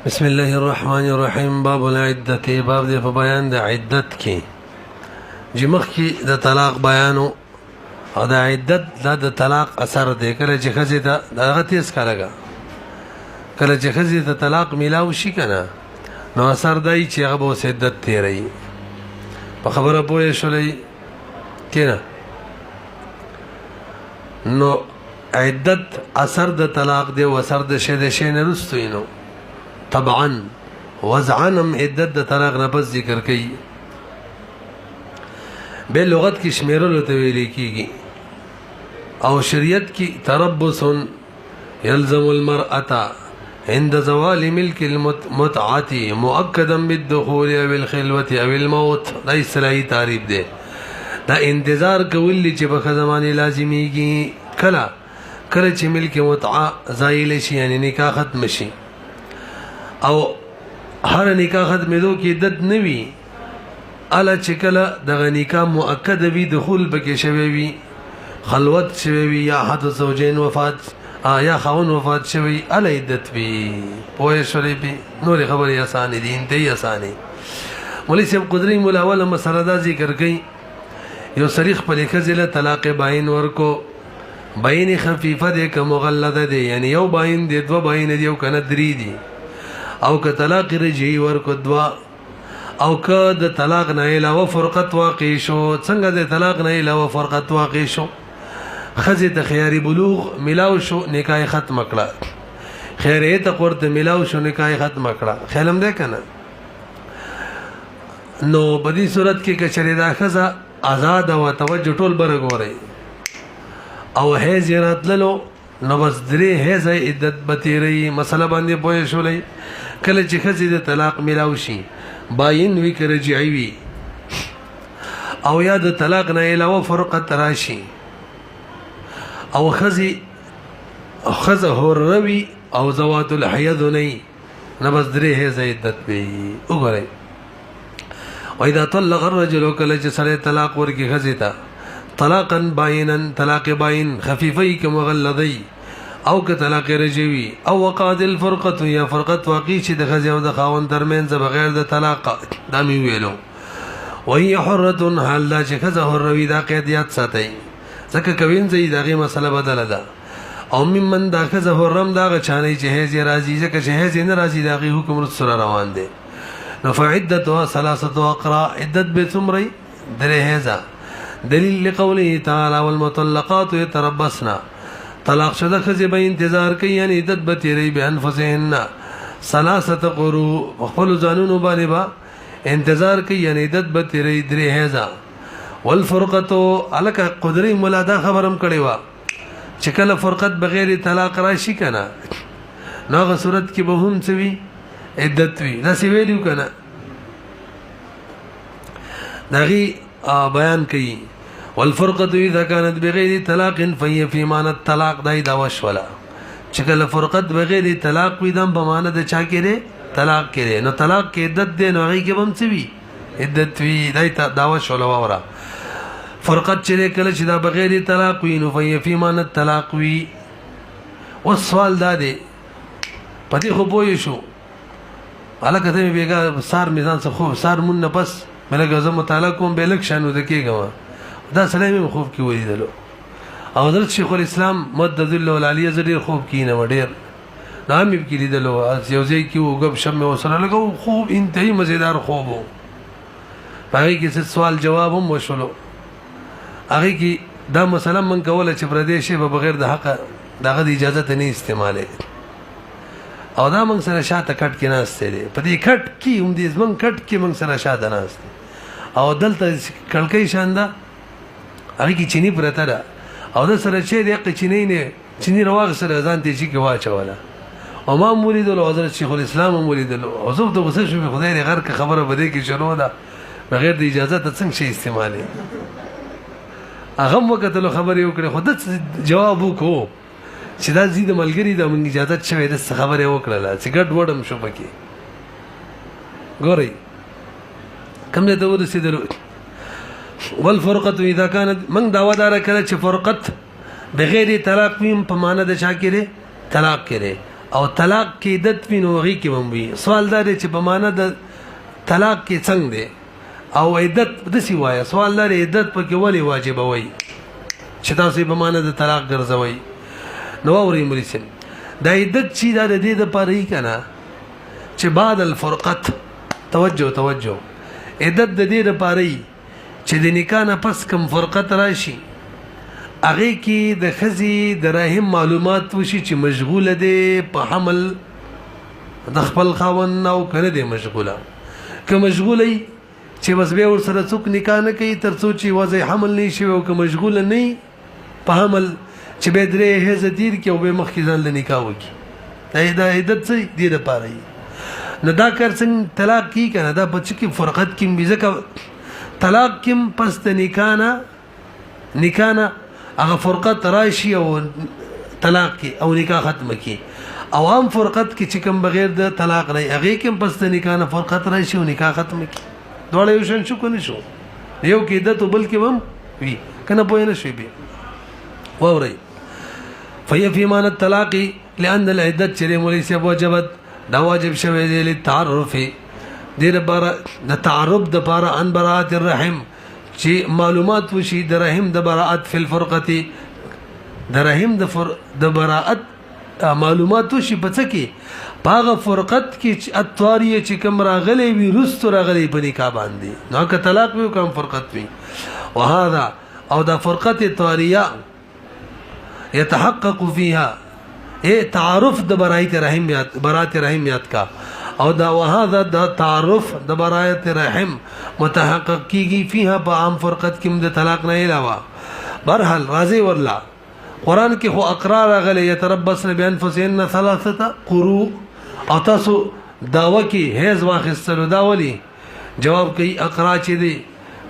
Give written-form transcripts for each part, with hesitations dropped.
بسم الله الرحمن الرحیم. باب العدت، باب دی په بیان د عدت کې چې مخکې د طلاق بیانو او د عدت د طلاق اثر دی. کله چې ښځې ته دغه تیز کارګه کله چې ښځې ته طلاق میلاو شي کنه نو اثر دی چې هغه به عدت تیری. په خبره پوه شولې کنه؟ نو عدت اثر د طلاق دی او اثر د شې نه رستوي. نو طبعا وضعنم عدت د طلاق نه پس ذکر کوي. به لغت کې شمیرلو ته ویل کېږي او شریعت کې تربص يلزم المرأة عند زوال ملك المتعة مؤكدا بالدخول او الخلوة او الموت. دا اصطلاحي تعریف دی. دا انتظار کول چې په زمانه لازميږي کله چې ملک متعه زایل شي، یعنی نکاح ختم شي او هر نکاح ختمېدو کې عدت نه وي. اله چې کله دغه نکاح مؤکد وي، دخول پکې شوی وي، خلوت شوی وي، یا حد زوجین وفات یا خاون وفات شوی، اله عدت وي. پوه شولې به نور خبرې آسان دي، انتهي آسان. مولوی صاحب قدری مولا ولا مسله دا ذکر کوي. یو صریح په لیکه ځله طلاق باین ورکو، باین خفیفه ده که مغلظه ده، یعنی یو باین ده، دو باین ده، یو کنه درې دي، او که طلاق رجعی ورکو دوا، او که د طلاق نه علاوه فرقت واقع شو. څنګه د طلاق نه علاوه فرقت واقع شو؟ خزه ته خیاري بلوغ ملاو شو، نکاح ختم کړه. خیریت قرت ملاو شو، نکاح ختم کړه. خیالم ده کنه؟ نو په دې صورت کې کچره دا خزه آزاد او توجه ټول برګوري او هیڅ راتللو نو بس درې هیڅ عدت بتیری. مسله باندې پوه شولې؟ کله چې خزې د طلاق ملاو شي، باین وی که رجعی وي، او یا د طلاق نه علاوه فرقت راشي، او خزه هوروي او زوات الحیض نه بس درې هیڅ عدت به وګورئ. واذا طلق الرجل، کله چې سره طلاق ورکی خزې ته طلاقا باينا، طلاق باين خفيفي كمغلظي، او که طلاق رجوي، او وقاد الفرقه، یا فرقت واقع شي د خزې او د خاوند ترمنځ بغیر د طلاق. دا مې ویلو. وهي حره، حال دا چې خزه حروي، دا قیدیات ساتي ځکه کوین زي دغه مسله بدله ده. او ممن دا خزه حرم دا غچاني چې هيځ راځي، ځکه چې هيځ نه راځي دغه حکم سره روان دي. نو فعدتها ثلاثه اقراء، عدت به څومره؟ درې هيځه. دلیل لقوله تعالی والمطلقات يتربصن، طلاق شده خزی به انتظار کوي، یعنی عدت به تیری به انفسهن ثلاثه قروء، خپل ځانونو باندې با انتظار کوي، یعنی عدت به تیری درې هیزا. والفرقه، الک قدری مولا دا خبرم کړي وا چې کله فرقت بغیر طلاق راشي کنه نو هغه صورت کې به هم څوي عدت وي. دا سی ویلو کنه دغه بیان کوي. والفرقه اذا كانت بغیر طلاق فهي في معنى الطلاق. دای دا وشولا چې کله فرقت بغیر طلاق وي دم په معنی د چا کېره طلاق کېره. نو طلاق کې عدت دی، نو هغه کې بم څه وي عدت وي. دای دا وشولا وره فرقت چې کله چې دا بغیر طلاق وي نو فهي في معنى الطلاق وي. والسوال دا دی پدې خو پوه شو الکه ته بیګا سار میزان څه خو سار مون نه پس ملګری زه مطالعه کوم به لک شانو د کېګم. دا سلام خوب کې ولیدلو او حضرت شیخ الاسلام مدد الله العالیه زړه خوب کې نه وډیر نام یې کې لیدلو. یو ځای کې وګب شمه وسره لګو، خوب انتهایی مزیدار خوب وو. هغه کې سوال جواب هم وشولو. هغه کې دا مثلا من کوله چې پردیش به بغیر د حق دغه اجازه نه استعماله، او دا موږ سره شاته کټ کې ناشته دي. په دې کټ کې هم دې زمون کټ کې موږ سره شاته ناشته او دلته کلکې شاندا هغه کې چینی پرته ده او د سره چې دې چینی نه چینی رواغ سره ځان ته چې کې واچوله. او ما مولید له حضرت شیخ الاسلام مولید له او زه د غوسه شو خدای دې غر خبره بده کې شروع ده بغیر د اجازه ته څنګه شي استعمالي. هغه وخت له خبرې وکړه خدای جواب وکړو چې دا زید ملګری د مونږ اجازه شوی د خبره وکړه چې ګډ وډم شو پکې. ګورئ کوم ته ورسېدل. والفرقه اذا كانت من دا ودار کړه چې فرقت بغیر طلاق ویم په معنا د چا کېره طلاق کړي، او طلاق کې عدت وي نو هغې کې به هم وي. سوال دا دی چې په معنا د طلاق کې څنګه دی او عدت داسې وایه. سوال دا دی عدت پکې ولې واجبوئ چې تاسو یې په معنا د طلاق ګرځوئ؟ نو واورئ مولوي صاحب دا عدت چې دا د دې دپاره یي که نه چې بعد الفرقت توجه عدت د دې دپاره یي چې د نکاح نه پس کم فرقت راشي هغې کې د ښځې د رحم معلومات وشي چې مشغوله دی په حمل د خپل خاوند نه او که نه دی مشغوله. که مشغوله وي چې بس بیا ورسره څوک نکاح نه کوي تر څو چې وضع حمل نه شوی او که مشغوله نه وي په حمل چې بیا 3 حیضه تیر کړي او بیا مخکې ځان له نکاح وکړي. دا عدت څه دې دپاره وي. نو دا کار څنګه طلاق کي که نه دا په څه کې فرقت کې وي ځکه طلاق کې پس د نکاح نه هغه فرقت راشي او طلاق کې او نکاح ختمه کې او عام فرقت کې چې کوم بغیر د طلاق نه هغې کې پس د نکاح نه فرقت راشي او نکاح ختمه کې دواړه یو شان شو که نه شو؟ یو کې عدت او بل کې به هم وي که نه پوه نه شوي بیا واورئ. فهي في معنى الطلاق لأن العدة چې مولوي صاحب وجبت دا واجب شوی دی للتعرف دې دپاره د تعرف دپاره عن براءة الرحم چې معلومات وشي د رحم د براءت فی الفرقة د رحم د براءت معلومات وشي په څه کې په هغه فرقت کې چې اتواریه چې کوم راغلی وي وروستو راغلی په نکاح باندې نو که طلاق وي او کوم فرقت وي. وهذا او دا فرقت اتواریه يتحقق فيها تعارف د براءت رحم یاد کا او دا وهذا د تعارف د براءت رحم متحقق کیږي فيها په عام فرقت کې د طلاق نه علاوه. برحال راضي ورلا قران کې خو اقرار غلي يتربصن بانفسهن 3 قروء او تاسو داوا کې هیڅ واخستلو دا ولي جواب کوي اقرا چې دي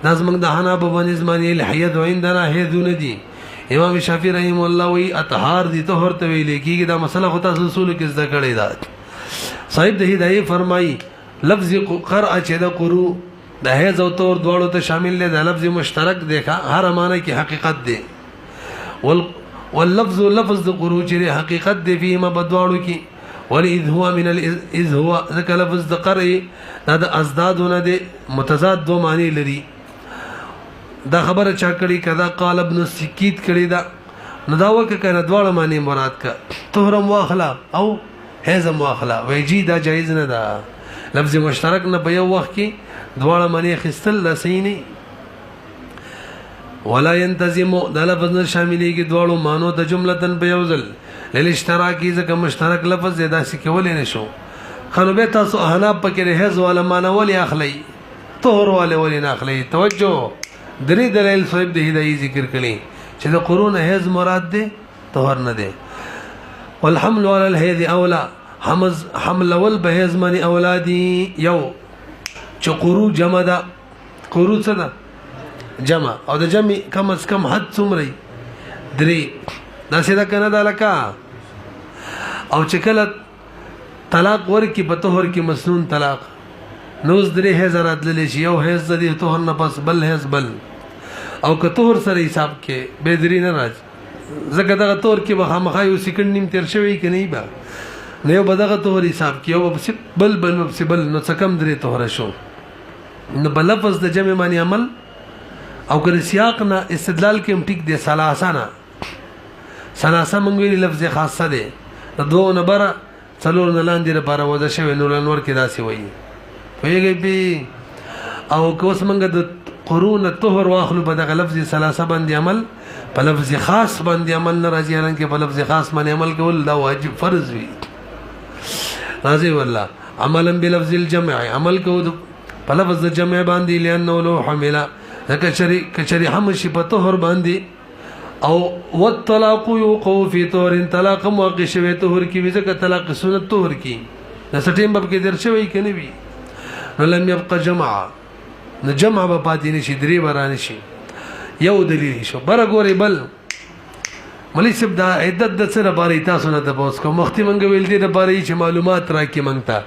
لازم د حنابه باندې زماني الحيض عندنا هذون دي. امام شافعي رحم الله وی اطهار دي طهور ته ویل کېږي دا مسله خو تاسو اصول کې زده کړی دا. صاحب د هدايه فرمایي لفظ قرأ چې د قروء د هیڅ او طور دواړو ته شامل دی. دا لفظ مشترک دی هر معنی کې حقیقت دی واللفظ لفظ د قروء چې حقیقت دی فيما بدواړو کې ولذ هو من الاذ هو ذکر لفظ د قرء دا د ازدادونه دی متضاد دو معنی لري. دا خبره چا کړي کدا قال ابن سکیت کړي دا نو دا وکه کنه دواړه معنی مراد کا طهرم واخلا او هیزم واخلا ویجی دا جایز نه ده. لفظ مشترک نه په یو وخت کې دواړه معنی خستل لسین ولا ينتظم دا لفظ نه شاملېږي دواړو مانو د جملتن په یو ځل للاشتراکی ځکه مشترک لفظ زیاده سکولې نشو. خنو به تاسو احناف پکې هیز ولا معنی ولې اخلي طهر ولې نه اخلي؟ توجه درې دلیل صاحب د هدايه ذکر کړي چې د قرون هیز مراد دی طهر نه دی. والحمل على الهيد اولى حمل اول به هیز معنی اولادي یو چې قرو جمع ده قرو څه ده جمع او د جمع کم از کم حد څومره 3 دا څه کنه دا لکه او چې کله طلاق ورکی په طهر کې مسنون طلاق نوز 3 هزار ادلل شي یو هز د طهر نه پس بل هز بل او که طهر سره حساب کې به درې نه راځي زګه دغه طهر کې به خامخا یو سکند نیم تیر شوی کې نه با نه یو بدغه طهر حساب کې یو بل نو څه کم 3 طهر شو نو بل لفظ د جمع معنی عمل او که سیاق نه استدلال کې هم ټیک دی. ثلاثه مونږ ویلي لفظ خاصه دی د دوه نه بره څلور نه لاندې لپاره وضع شوی نور انور کې داسې وایي پوهېږئ پې او که اوس مونږ د قرون طهر واخلو په دغه لفظ ثلاثه باندې عمل په لفظ خاص باندې عمل نه راځي حالانکې په لفظ خاص باندې عمل کول دا واجب فرض وي راځي والله عملا بلفظ الجمع عمل کو په لفظ د جمع باندې لانه لو حمله کچری حمل شي په طهر باندې او والطلاق يوقع في طهر طلاق موقع شوی طهر کې ځکه طلاق سنت طهر کې د سټیم باب کې در شوی کې نه وي نو لم يبقى جمع نو جمع به پاتې نشي 3 برانه شي یو دلیل شو بر ګوري بل ملي سب دا عدت د سره باري تاسو نه د بوس کو مختي منګ ویل دي د باري چې معلومات راکې منګتا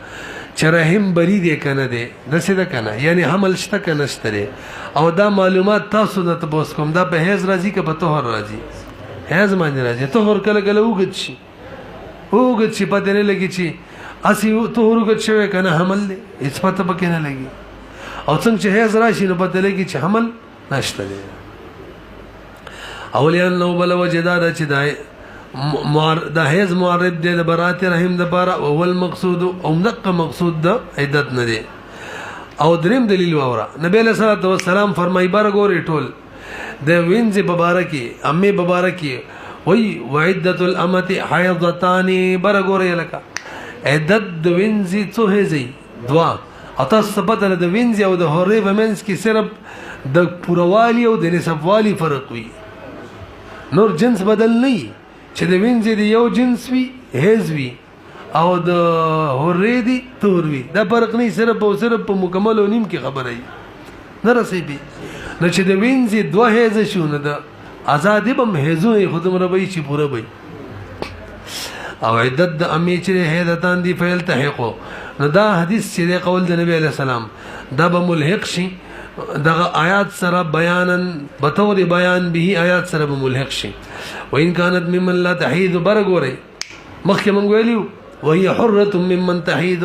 چې رحم بری دی کنه دی د څه ده کنه یعنی حمل شته کنه شته او دا معلومات تاسو نه ته بوس کوم دا په هیڅ راځي که په طهر راځي هیڅ باندې راځي طهر کله کله وګت شي اوږد چې پته نه لګي چې اسی ته اوږد شوی کنه حمل دی هیڅ پته پکې نه لګي او څنګه چې هیڅ راشي نو پته لګي چې حمل نشته دی اولیان نو بل وجداد چې دای د هیڅ معرب دی د برات رحم د بارا او المقصود او دقه مقصود د عدت نه دی او دریم دلیل وره نبی له صلوات و سلام فرمای بار ګوري ټول د وینځ مبارکي امي مبارکي وای وعدت الامه حيضتان بار ګوري لکه عدت د وینځ څه هيزي دوا اته ثبت د وینځ او د هوري ومنس کې صرف د پوروالي او د نسبوالي فرق وي نور جنس بدل نه چې د وینځ دی یو جنس وي هیز وي او د هوري دی تور وي دا فرق نه صرف او صرف په مکمل او نیم کې خبره ای نه رسېږي نو چې د وینځ دوه هیز شونه د آزادی بم هیزونه خودم ربي چې پوره وي او عدت د امي چې هیدتان دی فعل تحقو نو دا حدیث چې قول د نبی علی السلام دا به ملحق شي دغه آیات سره بیانن بطور بیان به آیات سره به ملحق شي وان كانت ممن لا تحيد برغوري مخکې مونږ ویلو وهي حره ممن تحيد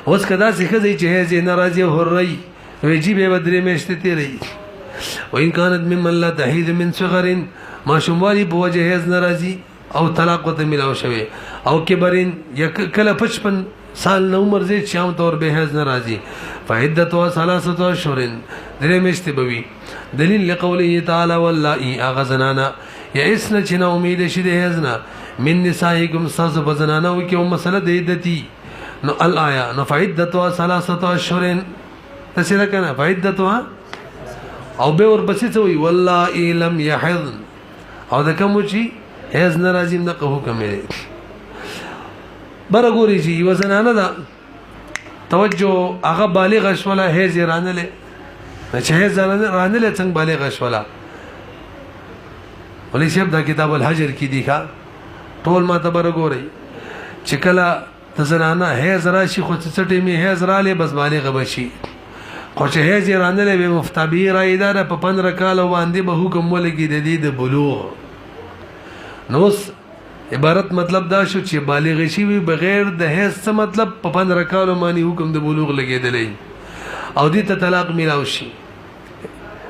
اوس کدا څه کوي چې هي ناراضي هوري ویجی به بدرې مشته تیری وان كانت ممن لا تحيد من صغر ما شموالي بوجه هي ناراضي او طلاق وته ملاو شوی او کبرین یک کله 55 سال نو عمر زی شام طور به هز ناراضي فعدت و ثلاثه اشهر درې مشته بوي دلیل لقوله تعالی والله اغزنانا یئسن چې نو امید شي د هزنا من نسائکم ساز بزنانا او کوم مسله د عدتی نو الایا نو فعدت و ثلاثه اشهر تسره کنه فعدت او به ور بسې وي والله لم يحض او د کوم چې هز ناراضي نه حکم لري برګوري چې وزنانه دا توجه هغه بالغ شوله هیڅ رانله چې هیڅ رانله څنګه بالغ شوله ولې شپ دا کتاب الحجر کې دی ښا ټول ما ته برګوري چې کله تزنانه هیڅ راشي خو څټې می هیڅ رااله بس بالغ بشي خو چې هیڅ رانله به مفتبی را اداره په 15 کال باندې به حکم ولګي د دې د بلوغ نو عبارت مطلب دا شو چې بالغ شي وي بغیر د هیڅ څه مطلب په 15 کالو باندې حکم د بلوغ لګیدلې او دې ته طلاق میلاو شي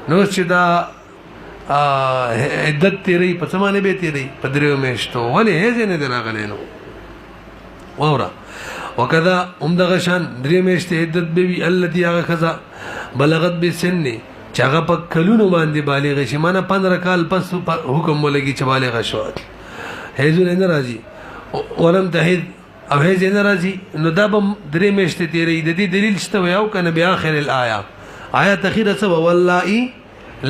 نو چې دا عدت تیری په سمانه به تیری په درو میشتو ولې هیڅ نه دراغلی نو وره وکذا دغه شان درې میشته عدت به وی التي هغه خزا بلغت بسن چې هغه په کلونو باندې بالغ شي معنی 15 کال پس حکم ولګي چې بالغ شو هیڅ نه راځي ولم تحید او هیڅ نه راځي نو دا به درې میشته تیری د دې دلیل شته یو کنه بیا اخر الايه آیات اخیره څه والله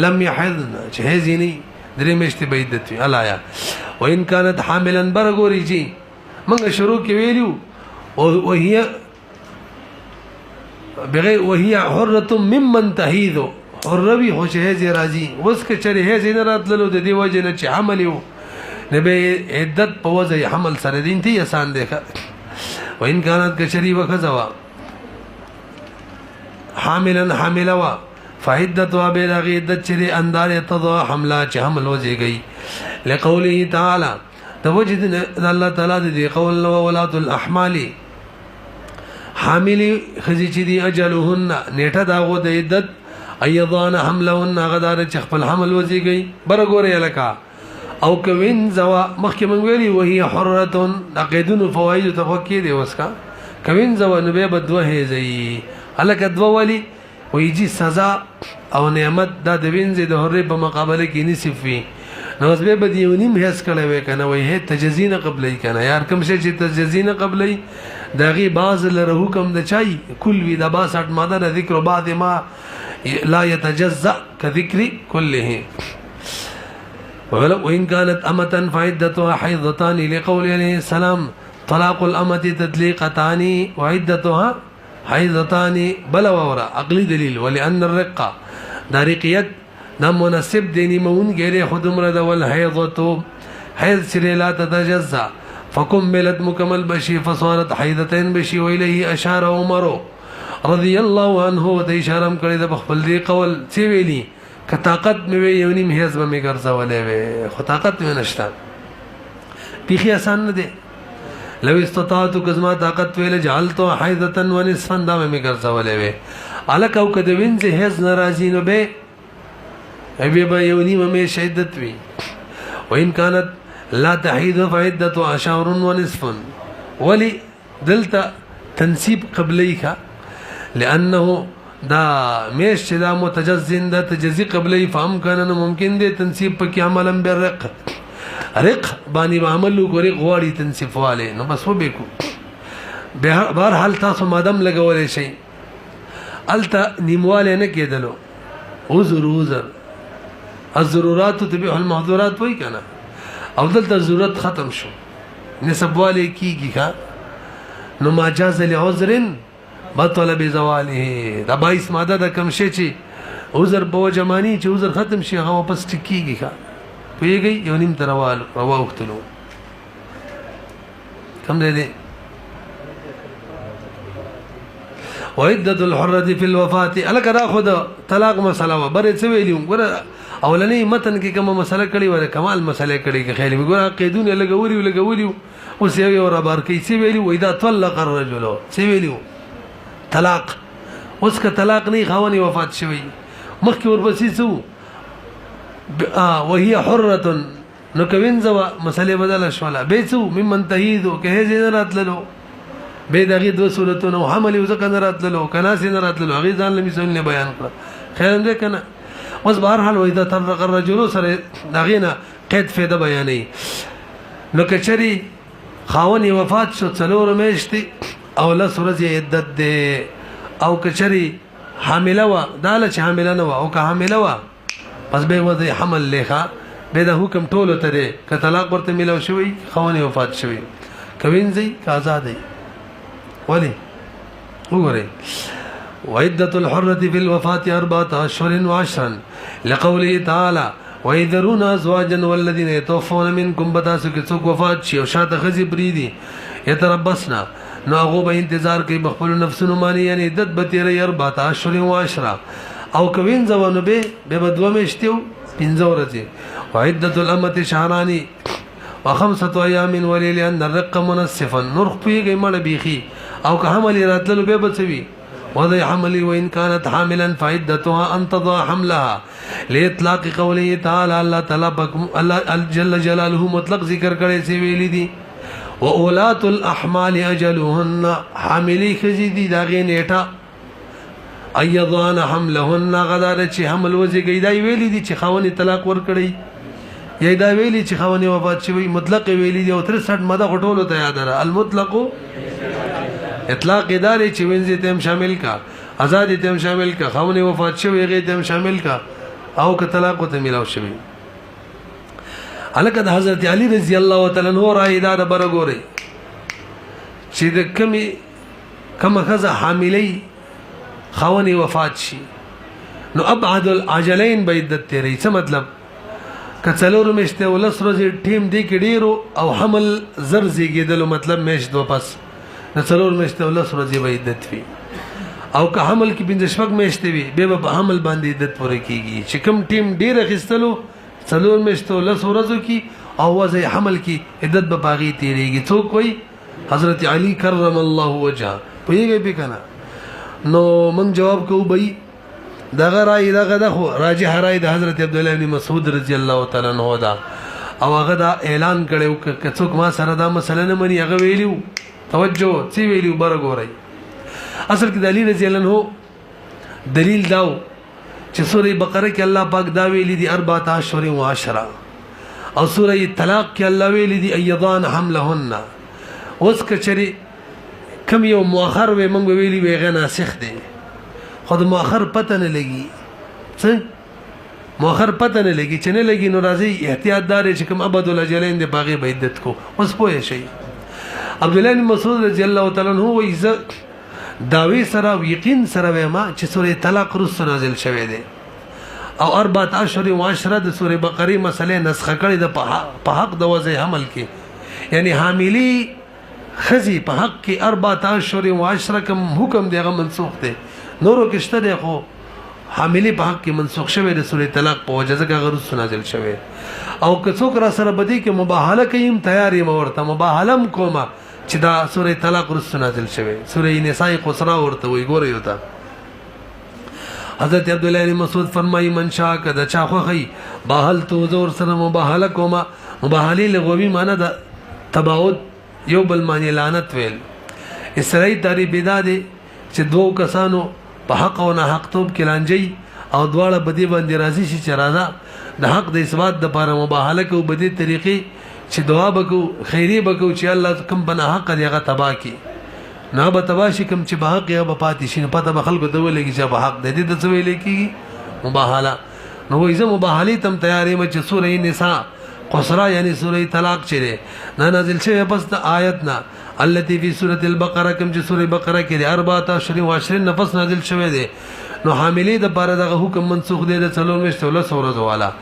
لم يحضن چې هیڅ نه درې میشته بيدت الايه وان كانت حاملا برغوري جي موږ شروع کې ویلو وهي بغیر وهي حره ممن تحيد حروي هو چې هیڅ راځي وس کې چره هیڅ نه راتللو د دې وجه نه چې عمل یو نبی عدت په وځي حمل سره دین ته آسان دی وان كانت کشری وخذوا حاملا حاملوا فعدتها بلغ عدت چره اندار تضا حمله چې حمل وځيږي لقوله تعالی توجد الله تعالی دې قول اولاد الاحمال حامل خزي چې دي اجلهن نیټه داغو د عدت ايضان حملهن غدار چې خپل حمل وځيږي برګوري لکا او کوین زوا مخکې مونږ ویلي وهي حره عقیدن فواید توکید وسکا کوین زوا نو به بدوه هي الک دوا ولی ويجي سزا او نعمت د وینځ د حره په مقابله کې نصف وي نو به بدیونیم هیڅ کړه وې کنه وې هي تجزین قبلې کنه یار کوم شي چې تجزین قبلې داغي باز له حکم د چای کل وی د 62 ماده ذکر بعد ما لا يتجزأ كذكر كله وإن كانت أمة فعدتها حيضتان لقول عليه السلام طلاق الأمة تطليقتان وعدتها حيضتان بلا وورا عقلي دليل ولأن الرقة دارقيت دا مناسب ديني مون غير خدم رد والحيضة حيض سري لا تتجزأ فكملت مكمل بشي فصارت حيضتين بشي وإليه أشار عمر رضي الله عنه وتشارم کړي د خپل دی قول سی ویلي که طاقت مې یو نیم هیڅ به مې ګرځولې وې خو طاقت مې نشته پیخي آسان نه دی لو استطاعت کزما طاقت ویل جعلتو حیضتا و نصفا دا میں ګرځولې وې الک او کده وینځ هیڅ ناراضی نو به ابي به یو نیمه مې شدت وی وان كانت لا تحيض فعدة اشهر ونصف ولي دلتا تنسيب قبليك لانه دا مش دا متجزن دا تجزي قبلي فهم كان ممكن دي تنسيب پکې عملا بالرق رق باندې عمل کوي غواړي تنسيب والے نو بس وبې کو بهر حال تاسو مادم لګولې شي التا نیمواله نه کېدلو عذر الضرورات تبيح المحظورات وای کنه او دلته ضرورت ختم شو نسب والے کیږي ښا نو ما جاز لعذر بطل بزواله دا 22 ماده د کم شي چې عذر په جمانی چې عذر ختم شي هغه واپس ټکیږي ښا پیږي یو نیم تروال روا وختلو کم دی وعدة الحرة في الوفاة الک دا خود طلاق مسله بره څه ویلیو ګره اولنی متن کې کومه مسله کړي وره کمال مسله کړي کې خیال وګوره قیدونه لګولیو اوس یو اور بار کې څه ویلیو اذا طلق الرجل څه ویلیو طلاق اوس که طلاق نه خاوني وفات شوی مخکې ورپسې څو وهي حرة نو کوینځه مسله بدل شولا به څو ممن تهیدو کې هیڅ نه راتللو به دغه دو صورتونو حمل یو ځکه نه راتللو کناس نه راتللو هغه ځان لمې سن بیان کړ خیر دې کنه اوس بهر حال وای دا طلق الرجل سره دغه نه قید فایده بیانې نو کچري خاوني وفات شو څلور میاشتې او له سورج عدت ده او کچري حامله وا داله چې حامله نه وا او که حامله وا پس به وځي حمل لیکه به د حکم ټولو ته ک طلاق ورته ملو شوی خاوني وفات شوی کوینځي کا آزادې ولي وګورئ وعدة الحرة في الوفاة 4 أشهر وعشرا لقوله تعالى ويذرون أزواجا والذين يتوفون منكم بتاسو کې څوک وفات شي او شاته خزي بریدي يتربصنا نو هغه به انتظار کوي بخپل نفسونو باندې یعنی عدت به تیرې 4 اشهر و عشره او کوین ځوانو به بدو مشتیو 15 ورځې وعدة الأمة شهران و5 أيام وليلة أن الرق منصفا نرخ پیږي مړ بيخي او که حمل راتللو به بچوي وضع حملي وإن كانت حاملا فعدتها أن تضع حملها لإطلاق قوله تعالى الله تعالى جل جلاله مطلق ذکر کړي سی ویلي دي وأولات الأحمال أجلهن حاملي خزي دي داغه نیټه ايضان حملهن غدار چې حمل وځي دا ویلي دي چې خاوني طلاق ور کړی یا دا ویلي چې خاوني وفات شوی مطلق ویلي دي او 63 ماده غټولو ته یاد را المطلق اطلاق ادارې چې وینځي تم شامل کا آزاد تم شامل کا خاوني وفات شوی غي تم شامل کا او که طلاق ته ملاو شوی الکه د حضرت علی رضی الله تعالی عنہ راي دا برګوري چې د کم خزه حاملې خاوني وفات شي نو ابعد العجلين بيدت تیری څه مطلب کڅلور مشته ولس ورځې ټیم دی کې ډیرو او حمل زر زیږیدل مطلب مش دو پس نڅلور مشته ولس ورځې بيدت وي او که حمل کې بند شپږ مشته وي به په حمل باندې عدت پوره کیږي چې کوم ټیم ډیر خستلو څلور مشته ولس ورځو کې او وځي حمل کې عدت به باغی تیریږي څوک وي حضرت علی کرم الله وجهه پوهیږي به کنه نو من جواب کو بھئی دغه راي دغه د راجح راي د حضرت عبد الله بن مسعود رضی الله تعالی عنہ دا او هغه دا اعلان کړو ک څوک ما سره دا مسله نه مني هغه ویلیو توجه سی ویلیو برګورای اصل کې دلیل رضی الله عنہ دلیل داو چې سوره بقره کې الله پاک دا ویلي دي 14 اشهر و 10 او سوره طلاق کې الله ویلي دي ايضان حملهن اوس کچري کم یو مؤخر و موږ ویلي وی غ ناسخ دي خود مؤخر پته نه لګي څه مؤخر پته نه لګي چې نه لګي نو راځي احتیاط دار چې کوم ابد الاجلین د باغی به عدت کو اوس پوه شي عبد الله بن مسعود رضی الله تعالی عنہ و عزت داوی سره یقین سره ما چې سوره طلاق رس نازل شوه دي او 14 اشهر و 10 د سوره بقره مسله نسخه کړي د په حق د وضع حمل کې یعنی حاملی خزي په حق کې 14 اشهر و 10 کوم حکم دیغه منسوخ دي نورو کې شته دی خو حاملی په حق کې منسوخ شوه د سوره طلاق په وجه ځکه غرض نازل شوه او که څوک را سره بدی کې مباهله کوي تیاری مورته مباهله کومه چې دا سوره طلاق رسو نازل شوه سوره نساء قصرا ورته وي ګورئ وتا حضرت عبد الله بن مسعود فرمایي من شاء کده چا خو خي باهل تو زور سره مباهله کوما مباهله لغوي معنی دا تباعد یو بل معنی لعنت ویل اسرائیل داری بيدا دي چې دوه کسانو په حق او نه حق توب کې لانجي او دواړه بدی باندې راضي شي چې راځه د حق د اثبات د لپاره مباهله کو بدی طریقې چې دعا وکړو خیری وکړو چې الله کوم بنا حق دی هغه تبا کی نه به تباشي کوم چې به حق یا به پاتې شي نه پته به خلکو ته ولګي چې به حق دی د څه ویل کیږي مباهله نو وایي مباهله تم تیارې مې چې سورې نساء قصرا یعنی سورې طلاق چره نه نازل شوی پس د آیت نه التي في سوره البقره کوم چې سورې بقره کې 24 نفس نازل شوی دی نو حاملې د بار دغه حکم منسوخ دی د 4 ورځو والا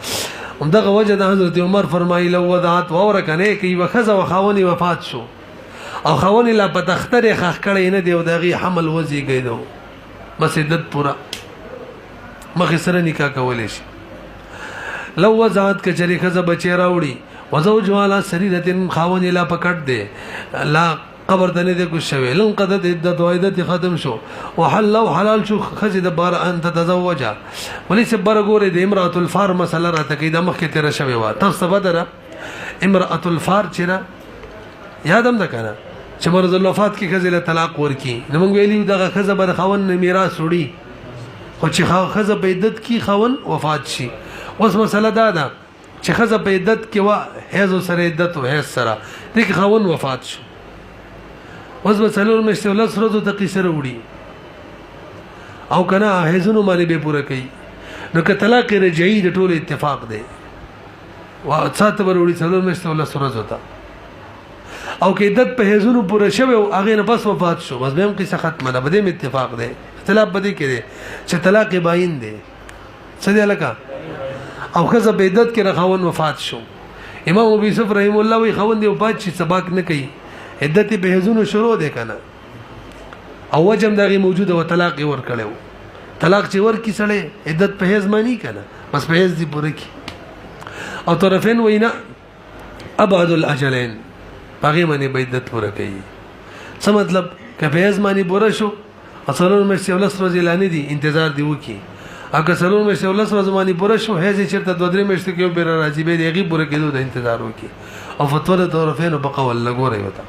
همدغه وجه د حضرت عمر فرمایي لو وضعت ورکنه کی وخذ وخاوني وفات شو او خاوني لا په تختر خخ کړي نه دی او دغه حمل وځي گیدو بس عدت پورا مخې سره نکاح کولې شي لو وضعت کچري خذ بچي راوړي وزوج والا سريرتن خاوني لا پکټ دی لا قبر ته نه دی کو شوی لن قدت عدت وعدت ختم شو وحل او حلال شو خزي د بار ان تتزوجا وليس بر ګوره د امراه الفار مسله را تکي د مخ کې تیر شوی و تاسو بدره امراه الفار چیرې یادم ده کنه چې مرز الوفات کې خزي طلاق ورکی نو موږ ویلو دغه خزه بر خاون میراث وړي خو چې خزه په عدت کې خاون وفات شي اوس مسله دا ده چې خزه په عدت کې وا هیڅ سره عدت او هیڅ سره د خاون وفات شو اوس به څلور میاشتې ولس ورځو ته قصره وړي او کنه هیڅونو باندې به پوره کوي نو که طلاق رجعي د ټول اتفاق دی وا سات ور وړي څلور میاشتې ولس ورځو ته او کې عدت په هیڅونو پوره شوی او هغه نه پس وفات شو بس به هم قصه ختمه ده بده اتفاق دی اختلاف بده کې دی چې طلاق باین دی څه دی لکه او خزه په عدت کې راخون وفات شو امام ابو یوسف رحم الله وی خوند دی وفات شي سبق نه کوي عدت به هزونو شروع ده کنه او وجم دغه موجوده و طلاق ور کړو طلاق چې ور کی سړی عدت په هز مانی کنه بس په هز دی پوره کی او طرفین وینا ابعد الاجلین باغی منی به عدت پوره کوي څه مطلب که په هز مانی پوره شو اصلون مې ولس ورځې لانی دي انتظار دی وکي اګه سلون مې ولس ورځې مانی پوره شو هز چرته 2-3 میاشتې کې به راځي به دیږي پوره کېدو د انتظار وکي او فتوا د طرفین په قول لګوري وتا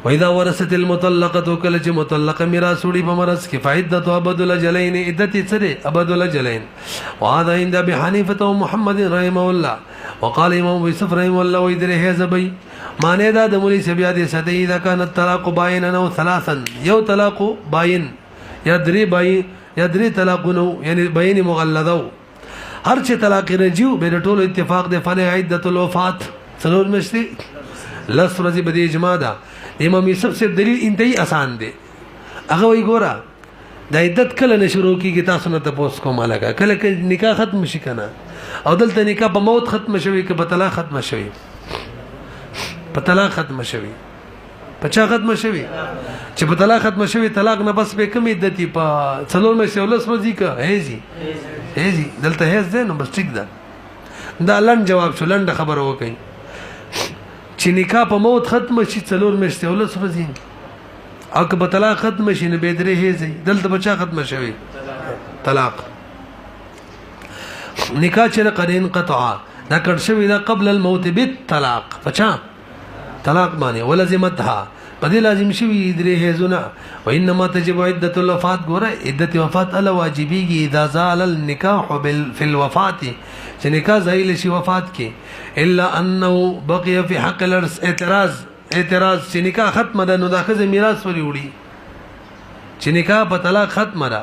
وإذا ورثت المطلقة كلج مطلقة میراث وړي په مرز کې فائدته ابد الاجلين عدت سره ابد الاجلين وهذا عند ابي حنيفه ومحمد رحمه الله وقال امام يوسف رحمه الله ويدره هذبي معنی دا د مولوی سبیا دي سده اذا كان الطلاق باينا او ثلاثا یو طلاق باين یا درې طلاقونو یعنی باين مغلظو هر چې طلاق رجیو به ټول اتفاق د فن عدت الوفات څلور مشتي لس ورځې به اجماع ده امام یوسف سے دلیل انتهایی آسان دی هغه وی ګوره د عدت کله نه شروع کیږي تاسو نه تاسو کوم علاقه کله نکاح ختم شي کنه او دلته نکاح په موت ختم شوی که په طلاق ختم شوی په طلاق ختم شوی په چا ختم شوی چې په طلاق ختم شوی طلاق نه بس به کم عدتي په څلور مې ولس ورځي کا هيزي دلته هيز ده نو بس ټیک ده دا لن جواب شو لن خبر وکي چې نکاح په موت ختم شي څلور میاشتې ولس ورځي او که په طلاق ختم شي نه به درې هيزي دلته بچا ختم شوی طلاق نکاح چې قرین قطع دا کړ شوی دا قبل الموت بالطلاق فچا طلاق باندې ولزمتها پدې لازم شوی درې هيزونه وانما تجب عده الوفات ګوره عده وفات ال واجبيږي اذا زال النکاح في الوفات چې نکاح زایل شي وفات کې الا انه بقي في حق الارث اعتراض چې نکاح ختم ده نو دا خزه میراث ولې وړي چې نکاح په طلاق ختم ده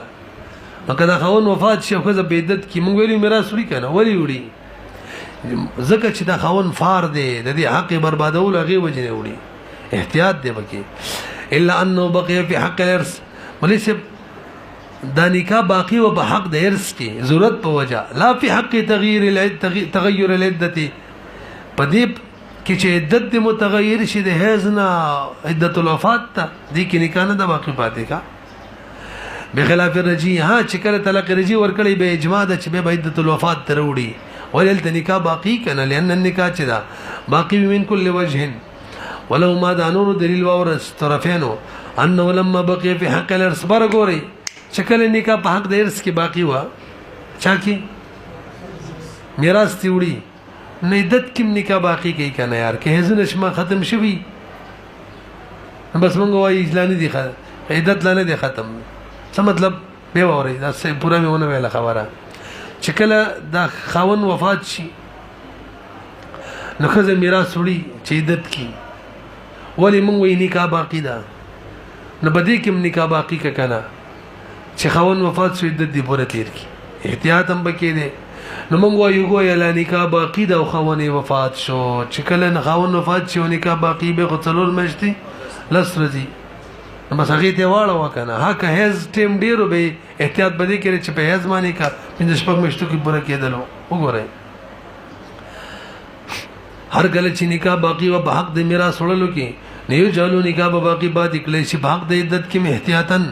مګر دا خاون وفات شي خزه په عدت کې مونږ ویلو میراث وړي کنه ولې وړي زکه چې دا خاون فار دی د دې حق بربادول هغه وجنه وړي احتیاط دی وکي الا انه بقي في حق الارث وليس دا نکاح باقی و په حق د ارث کې ضرورت په وجه لا په حق تغییر العدت پدې کې چې عدت متغیر شي د هیزنا عدت الوفات ته دې کې نکاح نه د باقی پاتې کا بخلاف الرجی ها چې کله طلاق رجی ورکړي به اجماع د چې به عدت الوفات تر وړي ولل نکاح باقی کنه لئن النکاح چې دا باقی من کل وجه ولو ما دا نور دلیل واورس طرفینو انه لما بقي في حق الارث برګوري شکل نکاح په حق د ارث کې باقی وا چا کې میراث تیوړي نه عدت کې نکاح باقی کوي کنه یار کې هزونه شما ختم شوي بس مونږ وایي اسلامي دي عدت لانه دي ختم څه مطلب به ووري دا څه پورا میونه ویله خبره چې کله دا خاون وفات شي نو خزه میراث وړي چې عدت کې ولی مونږ وی نکاح باقی ده نو بدی کې نکاح باقی کا کنه چې خاون وفات شو عدت دی پوره تیر کی احتیاط هم بکې دي نو مونږ وایو ګویا لا نکاح باقی ده او خاون وفات شو چې کله خاون وفات شو نکاح باقی به غتلور مشتي لس رضی بس هغه ته واړه وکنه ها که هیز ټیم ډیرو به احتیاط بدی کړي چې په هیز باندې کا پنځه شپږ مشتو کې پوره کېدلو وګورئ هر کله چې نکاح باقی و په حق د میراث وړلو کې نیو جالو نکاح به باقی بعد کله چې په حق د عدت کې احتیاطن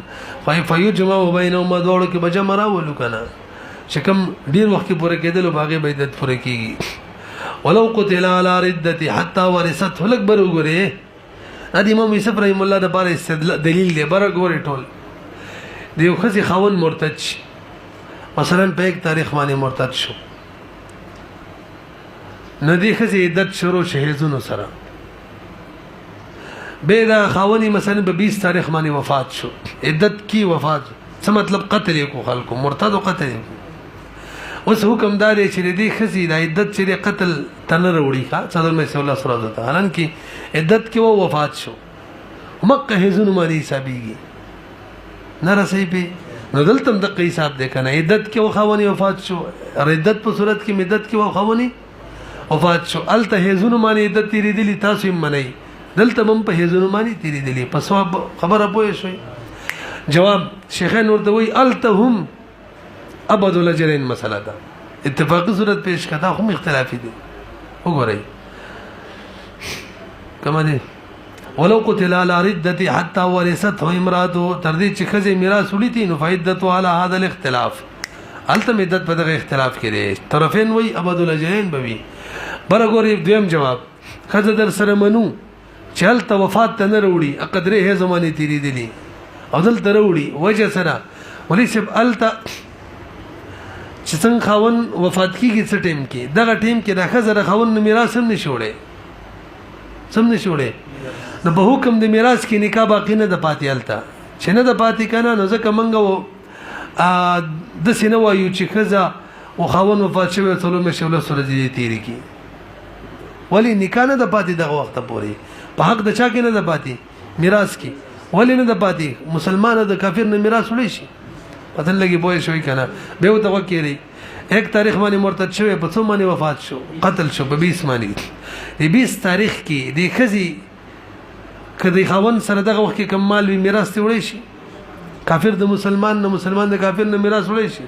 فایو جمع وبینهما دوړو کې بجا مراولو کنه چې کوم ډیر وخت کې پوره کېدلو باغې به عدت پوره کیږي ولو قتل علی ردته حتا ورثت لک بر وګوره ادي امام یوسف رحم الله د بار استدلال دلیل دی بر وګوره ټول دیو خزي خاون مرتد شي مثلا په یک تاریخ باندې مرتد شو ندی خزي عدت شروع شهزونو سره به دا خاوني مثلا په 20 تاریخ باندې وفات شو عدت کی وفات څه مطلب قتل کو خلکو مرتد او قتل اوس حکم دار چې دې خزي د عدت چې قتل تنه وروړي کا صدر مې صلی الله علیه وسلم حالان کې عدت کې و وفات شو مکه هزونو باندې حسابيږي نه رسې په نو دلته د حساب ده کنه عدت کې و خاوني وفات شو عدت په صورت کې مدت کې و خاوني وفات شو الته هزونو باندې عدت تیری دي تاسو یې منئ دلته هم په هزونو باندې تیری دي په ثواب خبره پوه شوي جواب شیخین ورته وی الته هم ابد الاجرین مسله ده اتفاقی صورت پیش کړه هم اختلافي دي وګورئ کما دي ولو قتل على ردته حتى ورثته امراته تر دې چې خزه میراث ولیدي نو فائدته على هذا الاختلاف الته مدت په دغه اختلاف کې دي طرفین وی ابد الاجرین بوي برګوري دویم جواب خزه در سره منو چل ته وفات ته نه وروړي اقدره هي زمانه تیری دي او دل ته وروړي وجه سره ولې سب الته چې څنګه خاون وفات کیږي څه ټیم کې دغه ټیم کې د خزر خاون میراث هم نشوړي سم نشوړي نو په حکم د میراث کې نکاح باقی نه د پاتې الته چې نه د پاتې کنه نو ځکه منګو د سینه وایو چې خزا او خاون وفات شوی ټول مې شوله سره دي تیری کی ولی نکاح نه د پاتې دغه وخت پورې په حق د چا کې نه د پاتې میراث کې ولی نه د پاتې مسلمان د کافر نه میراث وړي شي پتن لګي بوې شوی کنه به وته وکړي یک تاریخ باندې مرتد شوی په څو باندې وفات شو قتل شو په 20 باندې 20 تاریخ کې د خزي کدی خاون سره دغه وخت کې کمال وی میراث ته وړي شي کافر د مسلمان نه مسلمان د کافر نه میراث وړي شي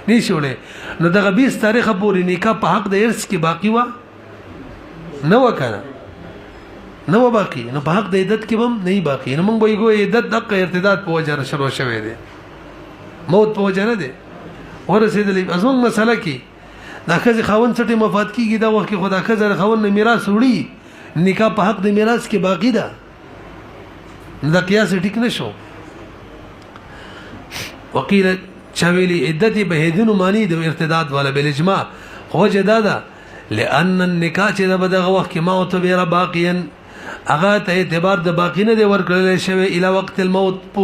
نه شي وړي نو دغه 20 تاریخ پورې نکاح په حق د ارث کې باقی و نه وکنه نو باقی نو په حق د عدت کې هم نه باقی نو موږ وایو عدت د ارتداد په وجه شروع شوه دي موت په وجه نه دي ورسېدلې ازمن مسله کې دا خزي خاون څټي مفاد کیږي دا وخت کې خدا خزر خاون نه میراث وړي نکاح په حق د میراث کې باقی ده دا قیاس ټیک نشو وقيل چويلي عدتي بهدن معنی د ارتداد ولا بالاجماع هو جدادا لان النکاح چې د بدغه وخت کې موت به باقيا اغه ته اعتبار د باقی نه دی ورکړل شوی اله وقت الموت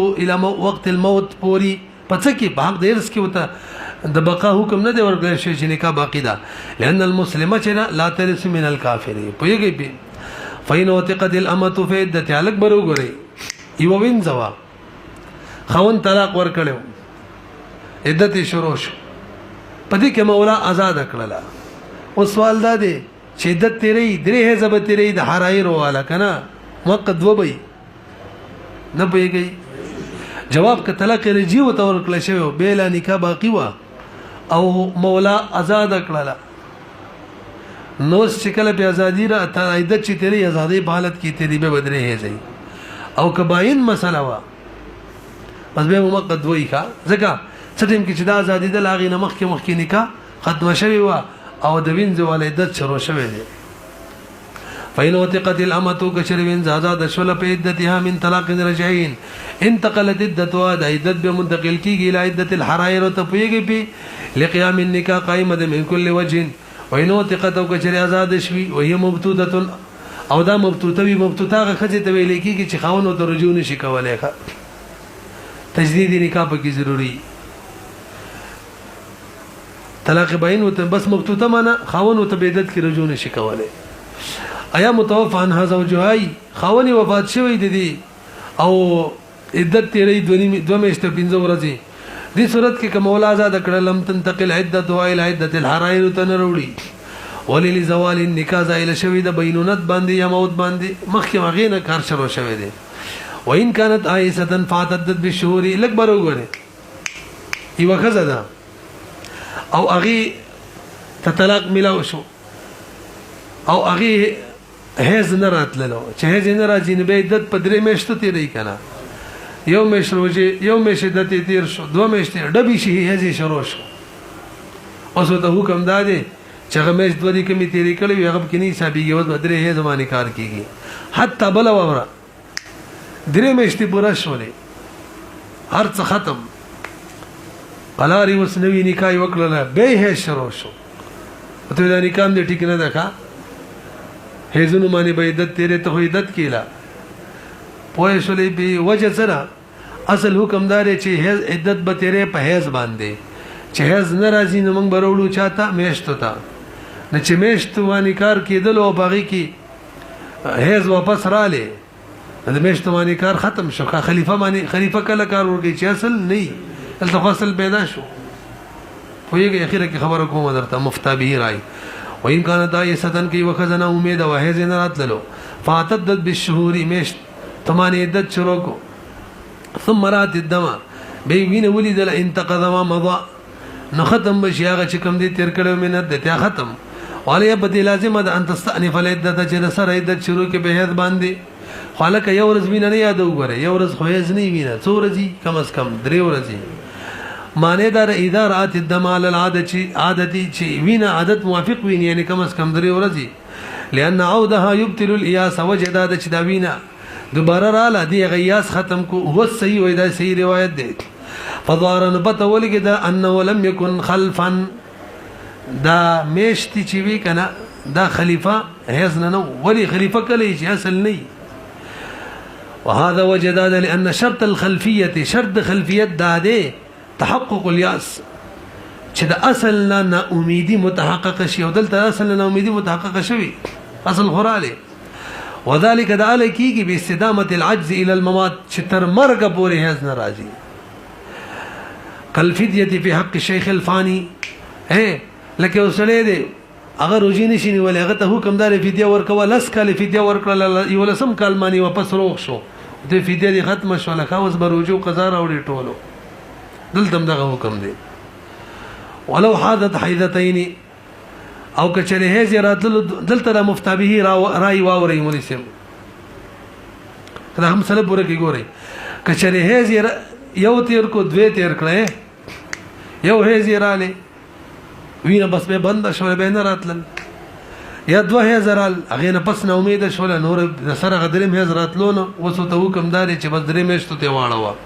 وقت الموت پوری پڅ کې باغ د ارث کې وته د بقا حکم نه دی ورکړل شوی چې نکاح باقی ده لان المسلمه چې لا ترث من الكافر پویږي به فین وثقت الامه في عدت علق برو غري یو وین زوا خون طلاق ورکړو عدت شروع شو پدې کې مولا آزاد کړلا او سوال دا دی چې عدت تیرې درې هزه تیرې د حرایر والا کنه وقت وبي نه پويږي جواب ک طلاق رجی و تور کله شوی بیل نکاح باقی وا او مولا آزاد کړلا نو شکل په ازادي را عدت چې تیرې ازادي په حالت کې تیرې به بدرې هي او کباین مسله وا پس به موقت وای کا ځکه څټیم کې چې دا ازادي د لاغې نه مخکې نکاح ختم شوی وا او د وینځ ولادت شروع شوه دي فإن وثقت الأمة كشرب زازاد شول په عدتها من طلاق رجعين انتقلت عدتها د عدت به منتقل کیږي الى عدت الحرائر ته پویږي په لقيام النکاح قائمه من كل وجه وإن وثقت كشرب آزاد شوي وهي مبتوده او دا مبتوته وي مبتوته خځه ته ویل کیږي چې خاون او رجوع نشي کولای تجدید نکاح پکې ضروري طلاق بین وته بس مبتوته معنا خاون او تبیدت کې رجوع نشي کولای ایا متوفى عنها زوجها خاوني وفات شوی دي او عدت تیرې دوه میاشتې 15 ورځې دې صورت کې کوم آزاد کړلم تنتقل عدتها الى عدت الحرائر تنروړي ولل زوال النکاح زائل شوی د بینونت باندې یا موت باندې مخکې مغینه کار شروع شوی دی وان كانت عائشه فاتدت بالشهور الاكبر وګره یو خزه او اغي تطلاق ملاو شو او اغي هیز نه راتللو چې هیز نه راځي نه به عدت په درې میاشتو تیرې کنه یو میاشت روزه یو میاشت د تیر شو دوه میاشتې ډبي شي هیز شروع شو اوس ته حکم دادې چې هغه میاشت دوه دې کمی تیرې کړې وي هغه کې نه حسابيږي اوس بدرې هیز باندې کار کیږي حتی بل وره درې میاشتې پوره شولې هر څه ختم قلاري وسنوي نکاح وکړه به هیز شروع شو ته دا نکاح دې ټیک نه ده هیزونو باندې به عدت تیرې ته عدت کیلا پوه شولې به وجه سره اصل حکم دار چې هیز عدت به تیرې په هیز باندې چې هیز ناراضي نو موږ برولو چاته میشت تا نه چې میشت باندې کار کېدل او باغی کې هیز واپس را لې د میشت باندې کار ختم شو خلیفہ باندې خلیفہ کله کار ورګي چې اصل نه دلته فصل پیدا شو پوهیږي اخیره کې خبره کوم درته مفتا به راي وان كانت عائشه کی وخزنا امید او هیز نه راتللو فاتدت بالشهور میشت تمانه عدت شروع کو ثم رات الدم بيوین ولید انتقض ما مضى نو ختم بشي هغه چې کوم دي تیر کړو منت ته ختم ولی بد لازم ده ان تستأنف العده چې سره عدت شروع کې به هیز باندې خالق یو ورځ وینه نه یاد وګوره یو ورځ خو هیز نه وینه څو ورځې کم از کم 3 ورځې معنی دار ادارات الدم على العاده عادتي چې وینه عادت موافق وینه یعنی کم از کم 3 ورځې لئن عودها يبطل القياس وجداد چې دا وینه دوباره رااله دی قياس ختم کو هو صحیح وای دا صحیح روایت ده فظهر بتولګه دا انه لم يكن خلفا دا میشتي چې وی کنه دا خلیفہ هیڅ نه ولی خلیفہ کله چې اصل نه وهذا وجداد لان شرط الخلفيه شرط خلفيه داده تحقق الياس چې د اصل نه امیدي متحقق شي او دلته اصل نه امیدي متحقق شوی اصل خراله وذلك دعاله کیږي باستدامه العجز الى الممات چې تر مرګ پورې هیڅ ناراضي کلفدیه په حق الشيخ الفاني لکه وسله دي اگر روزي نشي نیول هغه ته حکم دار فدیه ورکول لس کال فدیه ورکړل یو لسم کال مانی واپس روغ شو د فدیه دي ختم شو لکه اوس بروجو قضا راوړي ټولو دلته دغه حکم دی ولو حادث حیدتين او کچره هیڅ راتل دلته د مفتابه رای واوري مولسم دا هم سره پوره کې ګوري کچره هیڅ یو تیر کو دوه تیر کړه یو هیڅ رااله وینه بس به بند شول به نه راتل یا 2000 هغه نه پس نه امید شول نور سره غدریم هیڅ راتلونه وسو ته حکم داري چې بس درې میشتو ته واړو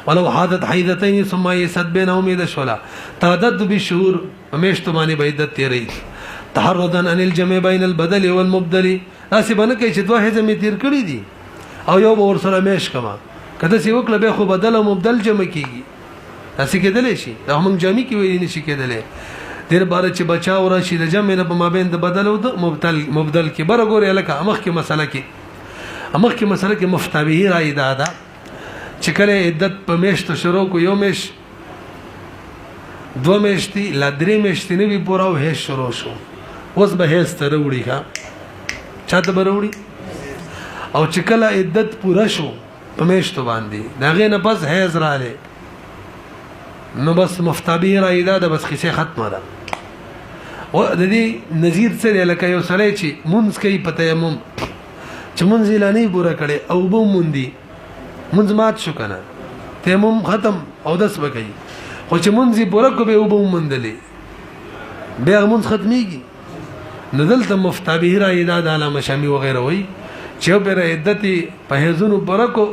ولو حادث حیدتين ثم يسد بين امید شولا تعدد بالشهور میشتو باندې بيدت تیری تحردا عن الجمع بين البدل والمبدل ناسبنه کې چې دوه هیڅ می تیر کړی دي او یو ور سره میش کما کله چې وکړه به خو بدل او مبدل جمع کیږي تاسو کېدلی شي دا هم جمع کې ویل نشي کېدلی دیر بار چې بچاو راشي د جمع نه په مابین د بدل او د مبدل کې بر ګورې الکه امخ کې مسله کې مفتابه رای دادا چې کله عدت په میشت شروع کو یو میش دو میشتي لا درې میشتي نه وی پورا او هیڅ شروع شو اوس به هیڅ تر وړي ها چاته بروړي او چې کله عدت پورا شو په میشت باندې داغه نه پس هیڅ رااله نو بس مفتابه رای دا بس خیسه ختمه ده او د دې نظیر سره لکه یو سړی چې مونږ کوي پته يم چې مونږ لانی پورا کړي او به مونږ منځ مات شو کنه تیمم ختم او داس وکي خو چې منځي پوره کو به وبو مندلې بیا منځ ختميږي نو دلته مفتابه را دا د علامه شامی وغیره وای چې پر عدت په هزونو برکو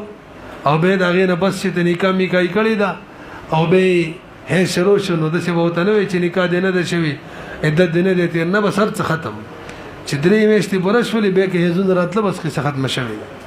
او به دا غینه بس چې نکاح میکای کړی دا او به هي شروع شنو د څه وته نه چې نکاح دینه د شوی عدت دینه د تیر نه بس هر څه ختم چې درې میاشتې برښولې به کې هزون راتله بس کې ختم شوی